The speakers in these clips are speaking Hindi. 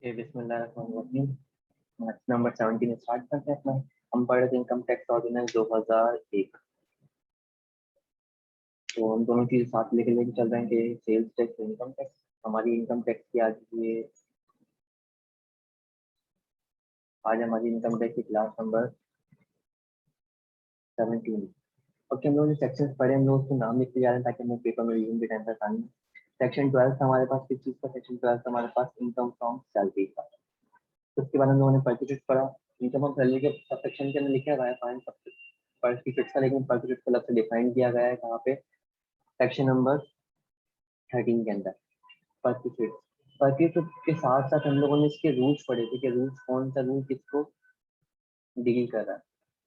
बिस्मिल्लाहिर्रहमानिर्रहीम। नंबर 17 स्टार्ट करते हैं अपना। हम पढ़ रहे थे इनकम टैक्स ऑर्डिनेंस 2001। तो हम दोनों चीज साथ लेके चल रहे हैं कि सेल्स टैक्स, इनकम टैक्स। हमारी इनकम टैक्स की आज हमारी इनकम टैक्स की क्लास नंबर 17। ओके, हम लोगों ने सेक्शन पढ़े, हम लोग उसके नाम लिखते जा रहे हैं ताकि हमें पेपर में रिवीजन के टाइम पर आसानी हो। सेक्शन 12 हमारे पास किस चीज का? सेक्शन 12 हमारे पास इनकम फ्रॉम सैलरी का। तो उसके बाद हम लोगों ने परसेंटेज पढ़ा। इनकम फ्रॉम सैलरी के सब सेक्शन के अंदर लिखा गया है फाइन परसेंटेज का, लेकिन परसेंटेज को अलग से डिफाइन किया गया है कहाँ पे? सेक्शन नंबर 13 के अंदर परसेंटेज। परसेंटेज के साथ साथ हम लोगों ने इसके रूल्स पढ़े थे कि रूल्स कौन सा रूल किसको डील कर रहा है।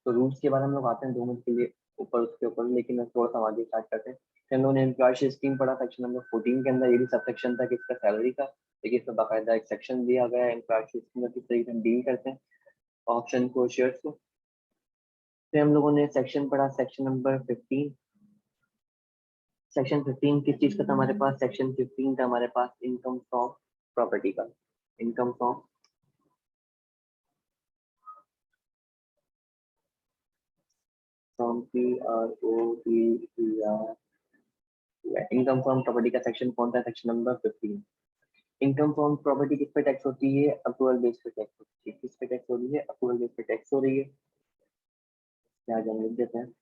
तो रूल्स के बाद हम लोग आते हैं 2 मिनट के लिए ऊपर उसके ऊपर, लेकिन हम थोड़ा सा आगे स्टार्ट करते हैं। फिर हम लोगों ने एम्प्लॉय स्कीम पढ़ा सेक्शन नंबर 14 के अंदर। ये भी सब सेक्शन था किसका? सैलरी का। लेकिन इसमें बाकायदा एक सेक्शन दिया गया है एम्प्लॉय स्कीम किस तरीके से हम डील करते हैं ऑप्शन को, शेयर्स को। फिर हम लोगों ने सेक्शन पढ़ा सेक्शन नंबर 15। सेक्शन 15 किस चीज का था हमारे पास? सेक्शन 15 था हमारे पास इनकम फ्रॉम प्रॉपर्टी का। Income from from P R O T R income from property का सेक्शन कौन सा? Section number 15। Income from property किस पे टैक्स होती है? अप्रूवल बेस पे टैक्स होती है। किस पे टैक्स हो रही है? अप्रूवल बेस पे टैक्स हो रही है। क्या हम लिख देते हैं,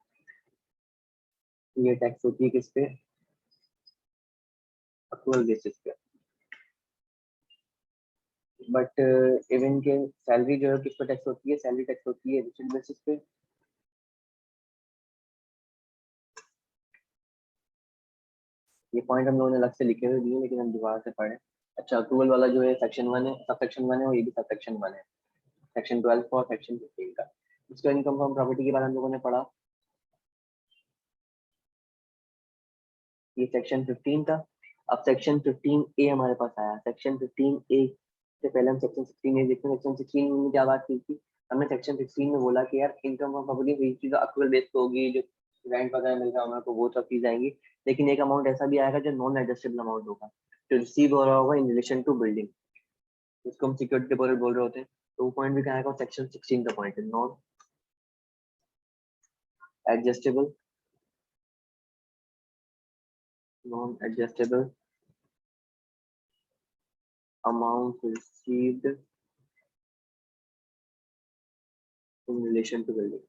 ये टैक्स होती है किस पे? अप्रूवल बेसिस पे। बट इवन के सैलरी जो है किस पे टैक्स होती है? सैलरी टैक्स होती है रिसेंट बेसिस पे। ये पॉइंट हम लोगों ने अलग से लिखे हुए दिए, लेकिन हम दोबारा से पढ़े। अच्छा, अप्रूवल वाला जो है सेक्शन 1 है, सब सेक्शन 1 है, और ये भी सब सेक्शन 1 है। सेक्शन 12 और सेक्शन 15 का। इसका इनकम फ्रॉम प्रॉपर्टी के बारे में हम लोगों ने पढ़ा। ये सेक्शन 15 था। अब सेक्शन 15 ए हमारे पास आया। सेक्शन 15 ए से पहले हम सेक्शन 16 ए देखते हैं। सेक्शन 16 में क्या बात की थी? हमने सेक्शन 16 में बोला कि यार इनकम फ्रॉम प्रॉपर्टी हुई चीज अक्रूवल बेस पे होगी, जो रेंट वगैरह मिल रहा होगा तो वो सब चीज आएंगी। लेकिन एक अमाउंट ऐसा भी आएगा जो नॉन एडजस्टेबल अमाउंट होगा, जो रिसीव हो रहा होगा इन रिलेशन टू बिल्डिंग, जिसको हम सिक्योरिटी डिपॉजिट बोल रहे होते हैं। तो वो पॉइंट भी क्या आएगा? सेक्शन 16 का पॉइंट है, non adjustable, non adjustable amount received in relation to building.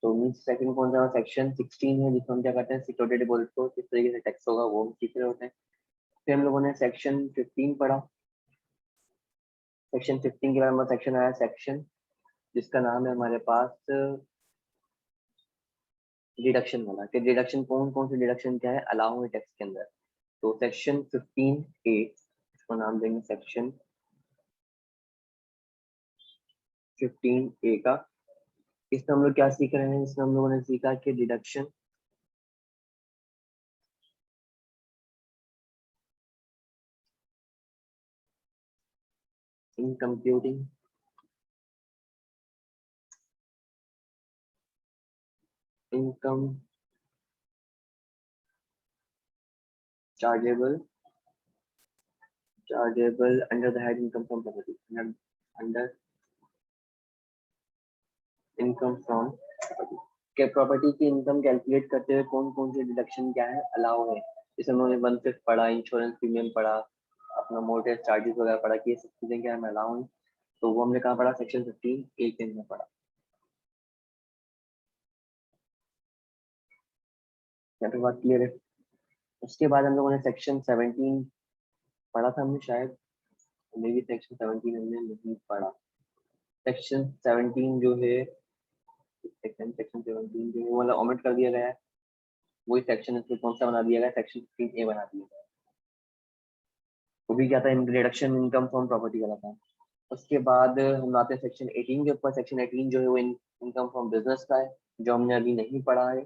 तो मीन सेकंड कौन सा? सेक्शन 16 है, जिसमें हम क्या करते हैं सिक्योरिटी डिपॉजिट को किस तरीके से टैक्स होगा वो हम सीख रहे होते हैं। फिर हम लोगों ने सेक्शन 15 पढ़ा। सेक्शन 15 के बाद हमारा सेक्शन आया सेक्शन जिसका नाम है हमारे पास डिडक्शन वाला। कि डिडक्शन कौन कौन से डिडक्शन क्या है अलाउ हुए टैक्स के अंदर। तो सेक्शन 15 ए, इसको नाम देंगे सेक्शन 15 ए का। इसमें हम लोग क्या सीख रहे हैं? इसमें हम लोगों ने सीखा कि deduction in computing income chargeable under the head income from property, under income from के प्रॉपर्टी की इनकम कैलकुलेट करते हुए कौन कौन से डिडक्शन क्या है अलाउ है। जैसे उन्होंने वन फिफ्थ पढ़ा, इंश्योरेंस प्रीमियम पढ़ा, अपना मोटर चार्जेस वगैरह पढ़ा कि ये सब चीजें क्या है अलाउ है। तो वो हमने कहाँ पढ़ा? सेक्शन 15 ए के अंदर पढ़ा। यहाँ पे बात क्लियर है। उसके बाद हम लोगों ने सेक्शन 17 पढ़ा था हमने शायद, मे भी सेक्शन 17 हमने नहीं पढ़ा। सेक्शन 17 जो है, सेक्शन सेक्शन 17 जो है वो वाला ओमिट कर दिया गया है। वही सेक्शन इसमें कौन सा बना दिया गया? सेक्शन 15 ए बना दिया गया है। वो भी क्या था? रिडक्शन इनकम फ्रॉम प्रॉपर्टी वाला था। उसके बाद हम आते हैं सेक्शन 18 के ऊपर। सेक्शन 18 जो है वो इनकम फ्रॉम बिजनेस का है, जो हमने अभी नहीं पढ़ा है,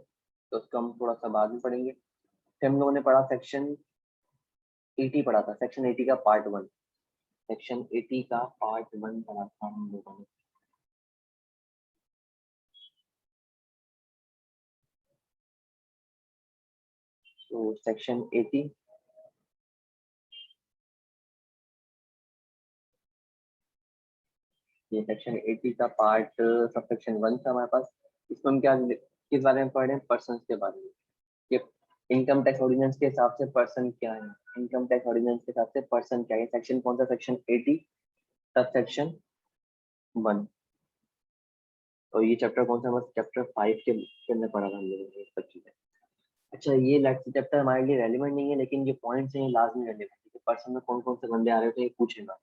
तो उसको हम थोड़ा सा बाद में पढ़ेंगे। फिर हम लोगों ने पढ़ा सेक्शन 80 पढ़ा था। सेक्शन 80 का पार्ट 1। सेक्शन 80 का पार्ट 1 पढ़ा था हम लोगों ने। तो सेक्शन 80 ये सेक्शन 80 का पार्ट सबसेक्शन 1 था हमारे पास। इसमें हम क्या किस बारे में पढ़ रहे हैं? पर्सन के बारे में कि इनकम टैक्स ऑर्डिनेंस के हिसाब से पर्सन क्या है, इनकम टैक्स ऑर्डिनेंस के हिसाब से पर्सन क्या है। सेक्शन कौन सा? Section 80 subsection 1। तो ये चैप्टर कौन सा? बस चैप्टर 5 के अंदर पढ़ा था हम लोगों ने ये सब चीजें। अच्छा, ये चैप्टर हमारे लिए रेलिवेंट नहीं है, लेकिन जो पॉइंट्स हैं ये लाजमी रेलिवेंट है कि पर्सन में कौन कौन से बंदे आ रहे हैं तो ये पूछेगा।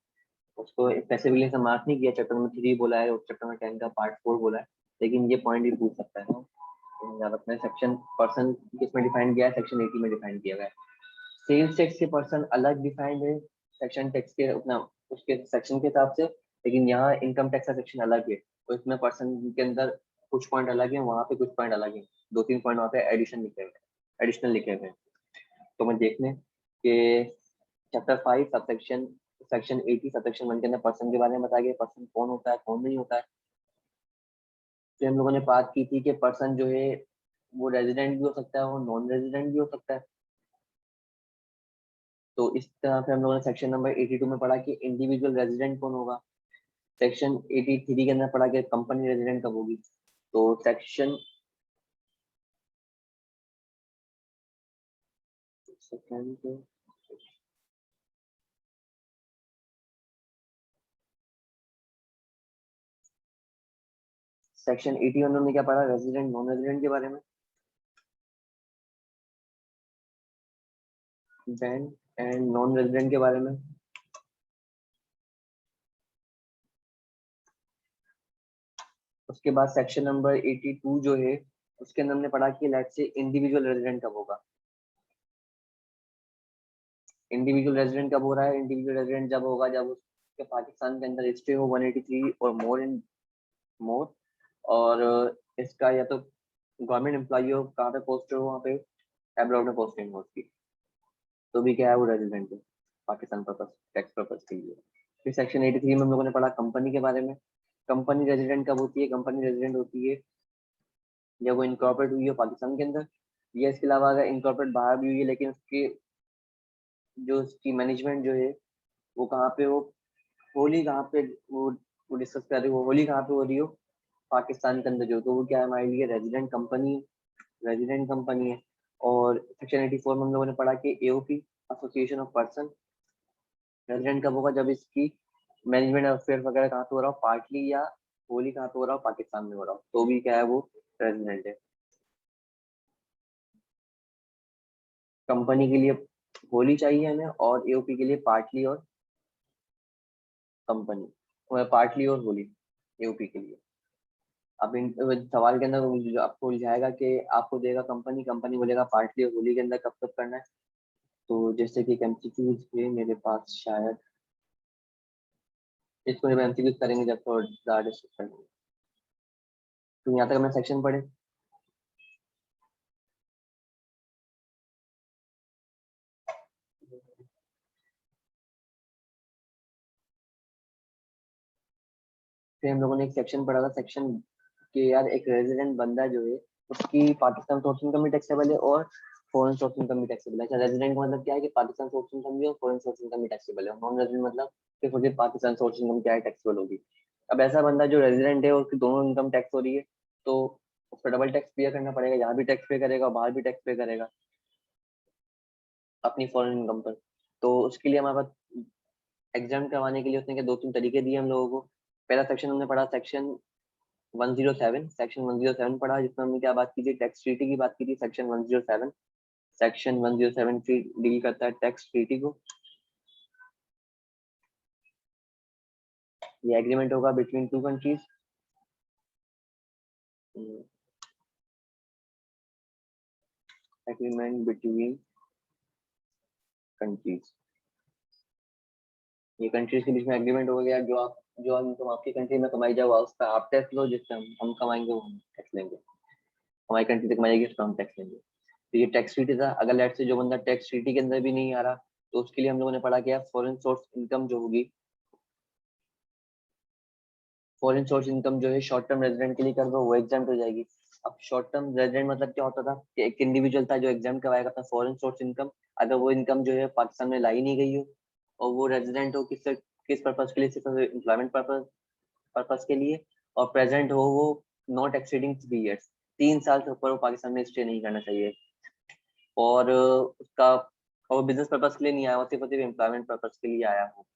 उसको स्पेसिफिकली से मार्क नहीं किया, चैप्टर नंबर 3 बोला है और चैप्टर नंबर 10 का पार्ट 4 बोला है, लेकिन ये पॉइंट भी पूछ सकता है। तो याद रखना है सेक्शन पर्सन किसमें डिफाइन किया है? सेक्शन 80 में डिफाइन किया गया है। सेल्स टैक्स के पर्सन अलग डिफाइंड है सेक्शन टैक्स के अपना उसके सेक्शन के हिसाब से, लेकिन यहाँ इनकम टैक्स का सेक्शन अलग है। तो इसमें पर्सन के अंदर कुछ पॉइंट अलग है, वहाँ पे कुछ पॉइंट अलग है, 2-3 पॉइंट वहाँ पे एडिशनल लिखे हुए हैं। तो मैं देखने के चैप्टर 5 सबसेक्शन सेक्शन 80 सबसेक्शन 1 के अंदर पर्सन के बारे में बताया गया, पर्सन कौन होता है कौन नहीं होता है। फिर हम लोगों ने बात की थी कि पर्सन जो है वो रेजिडेंट भी हो सकता है और नॉन रेजिडेंट भी हो सकता है। तो इस तरह से हम लोगों ने सेक्शन नंबर 82 में पढ़ा कि इंडिविजुअल रेजिडेंट कौन होगा। सेक्शन 83 के अंदर पढ़ा कि कंपनी रेजिडेंट कब होगी। तो सेक्शन सेक्शन 81 में हमने क्या पढ़ा? रेजिडेंट नॉन रेजिडेंट के बारे में, रेजिडेंट एंड नॉन रेजिडेंट के बारे में। उसके बाद सेक्शन नंबर 82 जो है उसके अंदर हमने पढ़ा कि लेट्स से इंडिविजुअल रेजिडेंट कब होगा। इंडिविजुअल रेजिडेंट कब हो रहा है? इंडिविजुअल रेजिडेंट जब होगा जब उसके पाकिस्तान के अंदर स्टे हो 183 और मोर और इसका या तो गवर्नमेंट एम्प्लॉई हो, कहाँ पे पोस्ट हो, वहाँ पे एब्रॉड में पोस्टिंग हो उसकी, तो भी क्या है वो रेजिडेंट है पाकिस्तान पर्पस टैक्स पर्पस के लिए। फिर सेक्शन 83 में हम लोगों ने पढ़ा कंपनी के बारे में। कंपनी रेजिडेंट कब होती है? कंपनी रेजिडेंट होती है जब वो इनकॉर्पोरेट हुई हो पाकिस्तान के अंदर, या इसके अलावा अगर इनकॉर्पोरेट बाहर भी हुई है लेकिन उसके जो उसकी मैनेजमेंट जो है वो कहाँ पे हो, होली कहाँ पे वो डिस्कस कर रही हो, होली कहाँ पे हो रही हो? पाकिस्तान के अंदर जो, तो वो क्या है हमारे लिए रेजिडेंट कंपनी है। और सेक्शन 84 में हम लोगों ने पढ़ा कि AOP association of person resident कब होगा? जब इसकी मैनेजमेंट अफेयर वगैरह कहाँ पे हो रहा हो, पार्टली या होली कहाँ पे हो रहा हो, पाकिस्तान में हो रहा हो, तो भी क्या है वो रेजिडेंट है। कंपनी के लिए होली चाहिए हमें और एओपी के लिए पार्टली और कंपनी पार्टली और होली एओपी के लिए। अब इन सवाल के अंदर आपको उलझाएगा कि आपको देगा कंपनी, कंपनी बोलेगा पार्टली और होली के अंदर कब कब करना है। तो जैसे कि एमसीक्यूज है मेरे पास शायद, इसको जब एमसीक्यूज करेंगे जब थोड़ा ज़्यादा डिस्कस करेंगे। तो यहाँ तक हमने सेक्शन पढ़े। फिर हम लोगों ने एक सेक्शन पढ़ा था सेक्शन के यार एक रेजिडेंट बंदा जो है उसकी पाकिस्तान सोर्स इनकम भी टैक्सेबल है और फॉरेन सोर्स इनकम भी टैक्सेबल है। अच्छा, रेजिडेंट का मतलब क्या है कि पाकिस्तान सोर्स इनकम भी और फॉरेन सोर्स इनकम भी टैक्सेबल है। नॉन रेजिडेंट मतलब सिर्फ और सिर्फ पाकिस्तान सोर्स इनकम क्या है टैक्सेबल होगी। अब ऐसा बंदा जो रेजिडेंट है और उसकी दोनों इनकम टैक्स हो रही है तो उसको डबल टैक्स पे करना पड़ेगा, यहाँ भी टैक्स पे करेगा और बाहर भी टैक्स पे करेगा अपनी फॉरेन इनकम पर। तो उसके लिए हमारे पास एग्जाम करवाने के लिए उसने क्या 2-3 तरीके दिए हम लोगों को। पहला सेक्शन हमने पढ़ा सेक्शन 107, सेक्शन 107 पढ़ा जिसमें हमने क्या बात की थी? टैक्स ट्रीटी की बात की थी। सेक्शन 107 डील करता है टैक्स ट्रीटी को। ये एग्रीमेंट होगा between two countries, agreement between countries. ये कंट्रीज के बीच में एग्रीमेंट हो गया, जो इनकम आपकी कंट्री में कमाई जाए उसका आप टैक्स लो, जिससे हम कमाएंगे वो हम टैक्स लेंगे। हमारी कंट्री से कमाई जाएगी उसका हम टैक्स लेंगे। तो ये टैक्स ट्रीटी था। अगर लेट से जो बंदा टैक्स ट्रीटी के अंदर भी नहीं आ रहा तो उसके लिए हम लोगों ने पढ़ा क्या? फॉरेन सोर्स इनकम जो होगी, फॉरेन सोर्स इनकम जो है शॉर्ट टर्म रेजिडेंट के लिए कर दो वो एग्जाम्प्ट हो जाएगी। अब शॉर्ट टर्म रेजिडेंट मतलब क्या होता था कि एक इंडिविजुअल था जो एग्जाम करवाएगा अपना फॉरेन सोर्स इनकम, अगर वो इनकम जो है पाकिस्तान में लाई नहीं गई हो और वो रेजिडेंट हो किस पर्पज के लिए, सिर्फ एम्प्लॉयमेंट पर्पज के लिए, और प्रेजेंट हो वो नॉट एक्सीडिंग 3 इयर्स, 3 साल से ऊपर वो पाकिस्तान में स्टे नहीं करना चाहिए, और उसका और बिजनेस पर्पज के लिए नहीं आया हो, सिर्फ एम्प्लॉयमेंट पर्पज के लिए आया हो।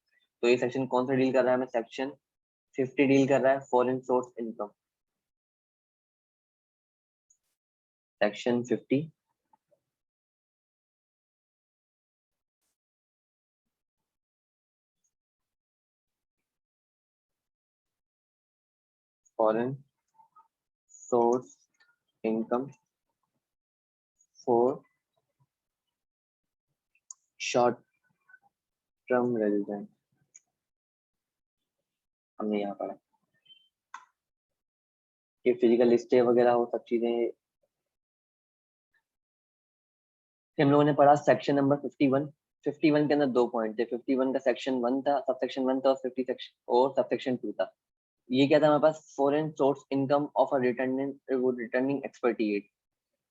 तो ये सेक्शन कौन सा डील कर रहा है, हमें सेक्शन 50 डील कर रहा है foreign source income. Section 50 foreign source income for short term resident, हमने यहाँ पढ़ा कि फिजिकल स्टे वगैरह हो सब चीजें। हम लोगों ने पढ़ा सेक्शन नंबर 51। 51 के अंदर 2 पॉइंट थे, 51 का सेक्शन 1 था, सब सेक्शन 1 था, और 50 सेक्शन और सब सेक्शन 2 था। ये क्या था हमारे पास, foreign source income of a returning expatriate,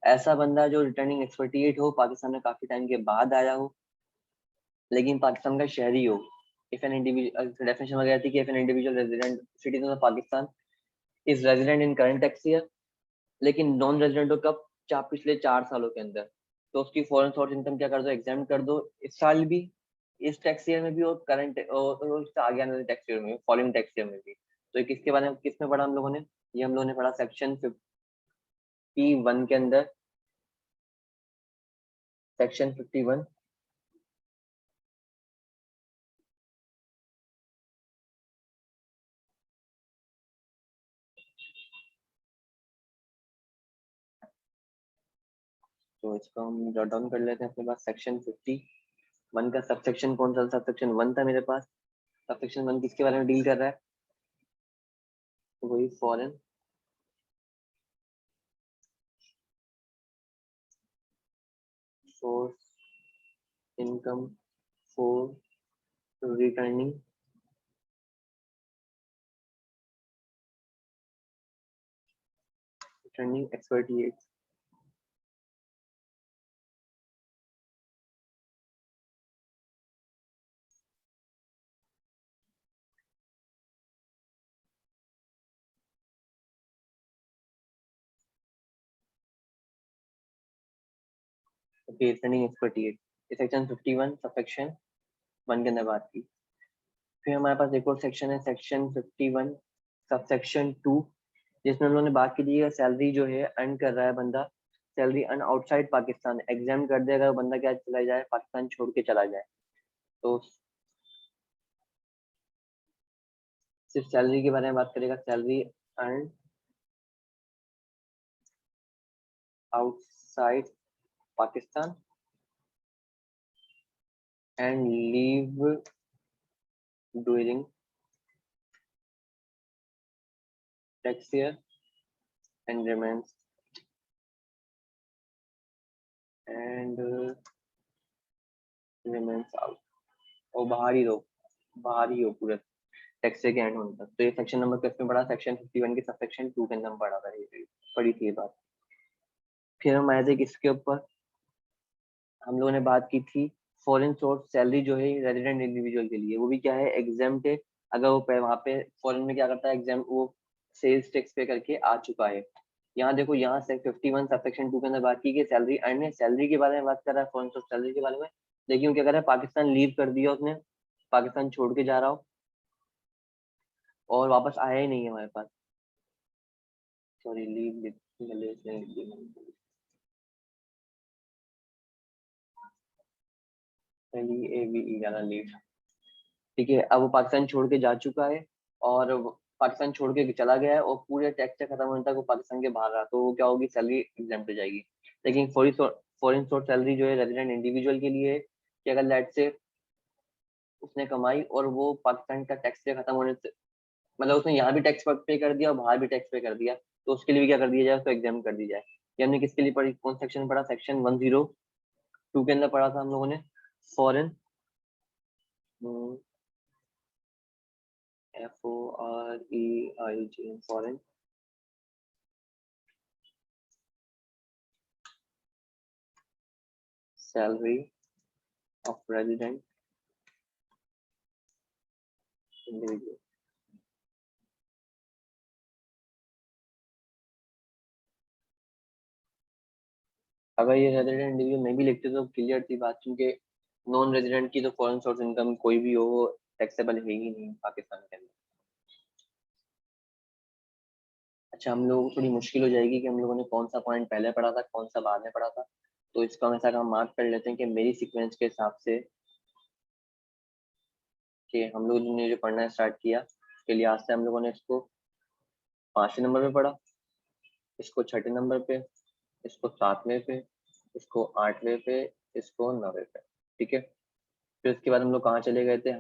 ऐसा बंदा जो रिटर्निंग एक्सपर्टिएट हो, पाकिस्तान में काफी टाइम के बाद आया हो लेकिन पाकिस्तान का शहरी हो। इफ एन इंडिविजुअल डेफिनेशन वगैरह थी कि if an individual resident citizen of Pakistan is resident in current tax year, लेकिन नॉन रेजिडेंट हो कब, पिछले 4 सालों के अंदर, तो उसकी फॉरेन सोर्स इनकम क्या कर दो, एग्जाम कर दो, इस साल भी, इस टैक्स ईयर में भी, और करंट और उससे आगे आने वाले टैक्स ईयर में, फॉलोइंग टैक्स ईयर में भी। तो ये किसके बारे में, किसमें पढ़ा हम लोगों ने, ये हम लोगों ने पढ़ा सेक्शन 51 के अंदर, सेक्शन 51। तो इसको हम जॉट डाउन कर लेते हैं अपने पास, सेक्शन 51 का सब सेक्शन कौन सा, सब सेक्शन 1 था मेरे पास। सब सेक्शन 1 किसके बारे में डील कर रहा है, तो वही foreign source income for returning expatriate. Returning expatriate, ये सेक्शन 51 सब सेक्शन 1 के अंदर बात की। फिर हमारे पास एक और सेक्शन है, सेक्शन 51 सब सेक्शन 2, जिसमें हम लोगों ने बात की थी सैलरी जो है अर्न कर रहा है बंदा, salary earn outside Pakistan, exam कर दे अगर बंदा क्या चला जाए, पाकिस्तान छोड़ के चला जाए, तो सिर्फ सैलरी के बारे में बात करेगा, salary earn outside Pakistan and leave during tax year and remains and remains out, और बाहर ही हो पूरे टैक्स के एंड होने तक। तो ये सेक्शन नंबर किसमें पढ़ा, सेक्शन 51 के सब सेक्शन 2 के अंदर पढ़ा था, ये पढ़ी थी ये बात। फिर हम आए थे किसके ऊपर, हम लोगों ने बात की थी फॉरेन सोर्स सैलरी जो है रेजिडेंट इंडिविजुअल के लिए, वो भी क्या है, एग्जाम्प्ट है, अगर वो वहाँ पे फॉरेन में क्या करता है, एग्जाम वो सेल्स टैक्स पे करके आ चुका है। यहाँ देखो, यहाँ से 51 सब सेक्शन 2 के अंदर बात की कि सैलरी अर्न है, सैलरी के बारे में बात कर रहा है, फॉरेन सोर्स सैलरी के बारे में, लेकिन वो क्या कर रहा है, पाकिस्तान लीव कर दिया उसने, पाकिस्तान छोड़ के जा रहा हो और वापस आया ही नहीं है हमारे पास, सॉरी लीव, लीव, ठीक है। अब वो पाकिस्तान छोड़ के जा चुका है और पाकिस्तान छोड़ के चला गया है और पूरे टैक्स से खत्म होने तक वो पाकिस्तान के बाहर रहा, तो वो क्या होगी, सैलरी एग्जाम पे जाएगी। लेकिन फॉरेन सोर्स सैलरी जो है रेजिडेंट इंडिविजुअल के लिए है कि अगर लेट से उसने कमाई और वो पाकिस्तान का टैक्स से खत्म होने से, मतलब उसने यहाँ भी टैक्स पे कर दिया और बाहर भी टैक्स पे कर दिया, तो उसके लिए भी क्या कर दिया जाए, उसको एग्जाम कर दी जाए। ये हमने किसके लिए पढ़ी, कौन सेक्शन पढ़ा, सेक्शन 102 के अंदर पढ़ा था हम लोगों ने, foreign, FOREIG, foreign salary of resident individual. अगर ये रेजिडेंट इंडिविजुअल नहीं भी लिखते तो क्लियर थी बात, क्योंकि नॉन रेजिडेंट की तो फॉरेन सोर्स इनकम कोई भी हो वो टैक्सेबल है ही नहीं पाकिस्तान के अंदर। अच्छा, हम लोगों को थोड़ी मुश्किल हो जाएगी कि हम लोगों ने कौन सा पॉइंट पहले पढ़ा था कौन सा बाद में पढ़ा था, तो इसका हम ऐसा हम मार्क कर लेते हैं कि मेरी सीक्वेंस के हिसाब से कि हम लोगों ने जो पढ़ना स्टार्ट किया उसके लिहाज से हम लोगों ने इसको 5वें नंबर पे पढ़ा, इसको 6ठे नंबर पे, इसको 7वें पे, इसको 8वें पे, इसको 9वें पे। ठीक है, फिर उसके बाद हम लोग कहाँ चले गए थे,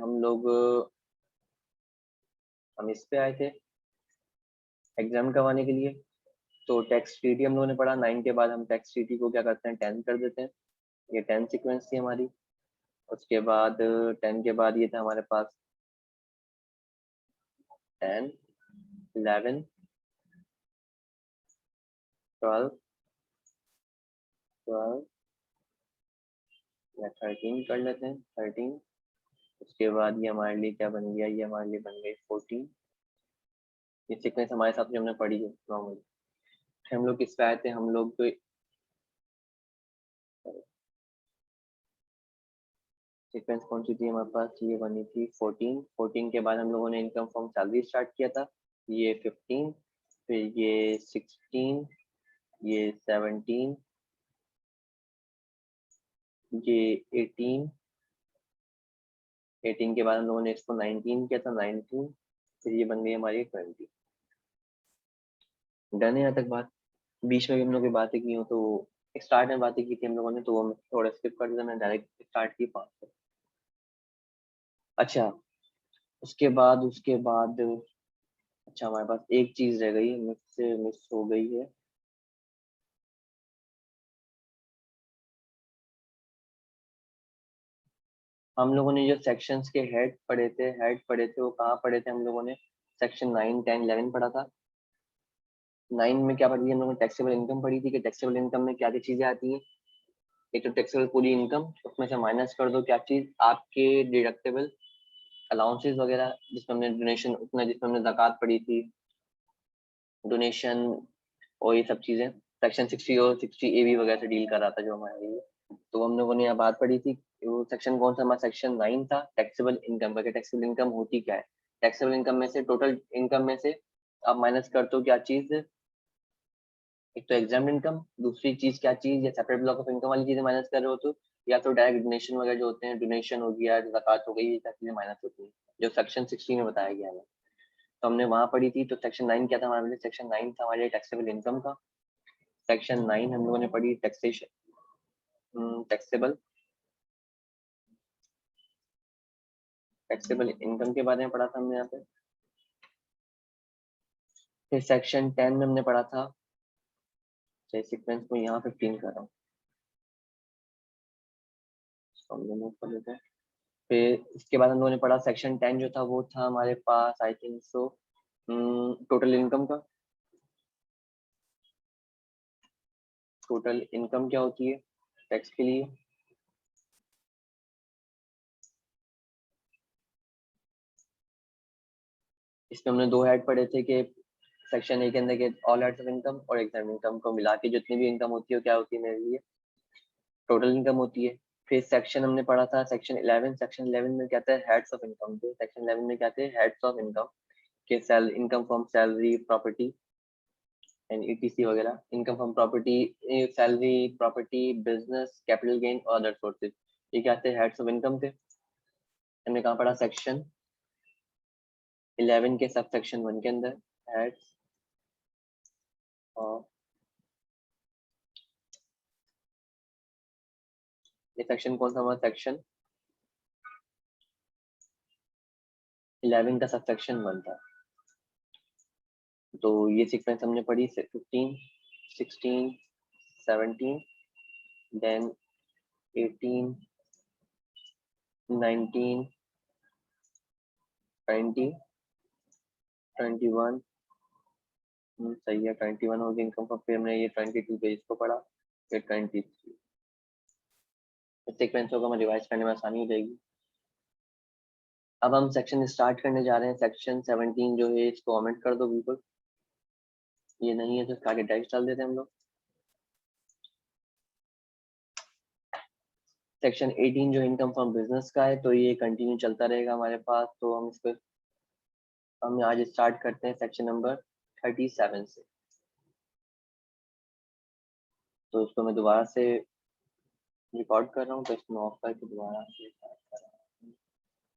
हम इस पे आए थे एग्जाम करवाने के लिए। तो टैक्स ट्रीटी हम लोगों ने पढ़ा, 9 के बाद हम टैक्स ट्रीटी को क्या करते हैं 10 कर देते हैं। ये 10 सीक्वेंस थी हमारी। उसके बाद 10 के बाद ये था हमारे पास 10, 11, 12, 12 या 13 कर लेते हैं 13। उसके बाद ये हमारे लिए क्या बन गया, ये हमारे लिए बन गई 14। ये सीक्वेंस हमारे साथ में हमने पढ़ी है नॉर्मली। फिर हम लोग किस पे आए थे, हम लोग सीक्वेंस कौन सी थी हमारे पास, ये बनी थी 14। 14 के बाद हम लोगों ने इनकम फ्रॉम सैलरी स्टार्ट किया था, ये 15, फिर ये 16, ये 17, ये 18। 18 के बाद हम लोगों ने इसको 19 किया था 19, फिर ये बन गई हमारी 20। डन है यहाँ तक बात। बीच में भी हम लोग की बातें की हो तो स्टार्ट में बातें की थी हम लोगों ने, तो वो हम थोड़ा स्किप कर देते, मैं डायरेक्ट स्टार्ट की 5 से। अच्छा, उसके बाद अच्छा हमारे पास एक चीज रह गई, मुझसे मिस हो गई है। हम लोगों ने जो सेक्शंस के हेड पढ़े थे वो कहाँ पढ़े थे हम लोगों ने, सेक्शन 9, 10, 11 पढ़ा था। 9 में क्या पढ़ी थी हम लोगों ने, टैक्सेबल इनकम पढ़ी थी कि टैक्सेबल इनकम में क्या क्या चीजें आती हैं। एक तो टैक्सेबल पूरी इनकम, उसमें से माइनस कर दो क्या चीज आपके डिडक्टेबल अलाउंसेस वगैरह, जिसमें हमने डोनेशन उतना, जिसमें हमने ज़कात पढ़ी थी, डोनेशन और ये सब चीजें। सेक्शन 60 और 60 AB वगैरह से डील कर रहा था जो हमारे लिए। तो हम लोगों ने यहाँ बात पढ़ी थी, वो सेक्शन कौन सा हमारा, सेक्शन 9 था टैक्सेबल इनकम का। टैक्सेबल इनकम होती क्या है, टैक्सेबल इनकम में से, टोटल इनकम में से आप माइनस करते हो क्या चीज, एक तो एग्जाम इनकम, दूसरी चीज क्या चीज, या सेपरेट ब्लॉक ऑफ इनकम वाली चीजें माइनस कर रहे हो तो, या तो डायरेक्ट डोनेशन वगैरह जो होते हैं, डोनेशन हो गया, ज़कात हो गई, ये सब चीजें माइनस होती है जो सेक्शन 60 में बताया गया है। तो हमने वहां पढ़ी थी। तो सेक्शन 9 क्या था हमारे लिए, सेक्शन 9 था हमारे टैक्सेबल इनकम का। सेक्शन 9 हम लोगों ने पढ़ी टैक्सेशन, टैक्सेबल टैक्सेबल इनकम के बारे में पढ़ा था हमने यहाँ पे। फिर सेक्शन 10 में हमने पढ़ा था, सीक्वेंस को यहाँ 15 कर रहा हूँ, इसको हम लोग कर लेते हैं। फिर इसके बाद हम लोगों ने पढ़ा सेक्शन 10 जो था वो था हमारे पास I think so total income का। टोटल इनकम क्या होती है टैक्स के लिए, इसमें हमने दो हेड पढ़े थे कि सेक्शन ए के अंदर के ऑल हेड्स ऑफ इनकम और एग्जाम इनकम को मिला के जितनी भी इनकम होती है वो क्या होती है मेरे लिए, टोटल इनकम होती है। फिर सेक्शन हमने पढ़ा था सेक्शन 11। सेक्शन 11 में क्या था, हेड्स ऑफ इनकम थे। सेक्शन 11 में क्या थे, हेड्स ऑफ इनकम के सेल, income from salary, property and ETC वगैरह। Income from property, salary, property, business, capital gain और अदर सोर्सेज, ये क्या थे, हेड्स ऑफ इनकम थे। हमने कहाँ पढ़ा, सेक्शन 11 के सब सेक्शन 1 के अंदर, हेड्स ऑफ, ये सेक्शन कौन सा हमारा, सेक्शन 11 का सब सेक्शन 1 था। तो ये सीक्वेंस हमने पढ़ी 15, 16, 17, देन 18, 19, 20, 21। सही है, 21 हो गया इनकम का। फिर हमने ये 22 पे इसको पढ़ा, फिर 23। सीक्वेंस होगा, हमें रिवाइज करने में आसानी हो जाएगी। अब हम सेक्शन स्टार्ट करने जा रहे हैं। सेक्शन 17 जो है इसको कमेंट कर दो बिल्कुल, ये नहीं है तो इसका आगे टेक्स्ट डाल देते हैं हम लोग। सेक्शन 18 जो इनकम फ्रॉम बिजनेस का है, तो ये कंटिन्यू चलता रहेगा हमारे पास। तो हम आज स्टार्ट करते हैं सेक्शन नंबर 37 से। तो इसको मैं दोबारा से रिकॉर्ड कर रहा हूँ, तो इसको ऑफ करके दोबारा से स्टार्ट कर रहा हूँ।